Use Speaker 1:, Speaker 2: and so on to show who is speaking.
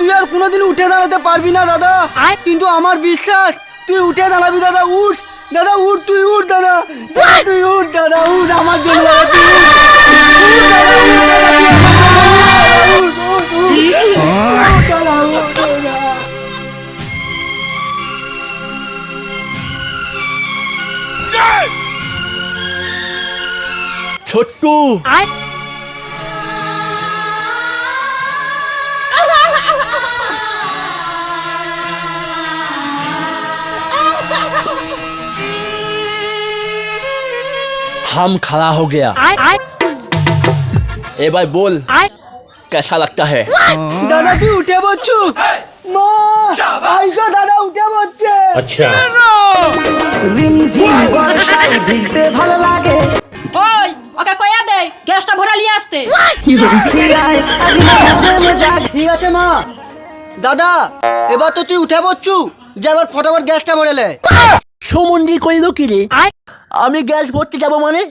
Speaker 1: তুই আর কোনোদিন উঠে দাঁড়াতে পারবি না দাদা, কিন্তু আমার বিশ্বাস তুই উঠে দাঁড়াবি দাদা। উঠ দাদা, উঠ, তুই উঠ দাদা, তুই উঠ দাদা, উঠ আমার জন্য দাদা, তুই উঠ দাদা, উঠ দাদা, তুই আমার জন্য উঠ, উঠ, দাদা, উঠ দাদা।
Speaker 2: ছোট্টু, हम खड़ा हो गया। ए भाई बोल, कैसा लगता है?
Speaker 1: দাদা তুই উঠে পড়ছু? মা আইসো দাদা, উঠে পড়ছে।
Speaker 2: अच्छा
Speaker 1: রিমঝিম বর্ষায় ভিজতে ভালো লাগে।
Speaker 3: ওই ওকে কইয়া দে গ্যাসটা ভরা নিয়ে আসতে।
Speaker 1: ঠিক আছে মা। দাদা এবার তো তুই উঠে পড়ছু, যে এবার ফটাফট গ্যাসটা ভরে লে।
Speaker 2: সমন্দি কইলো কি রে? আমি গ্যাস ভরতে যাবো মানে?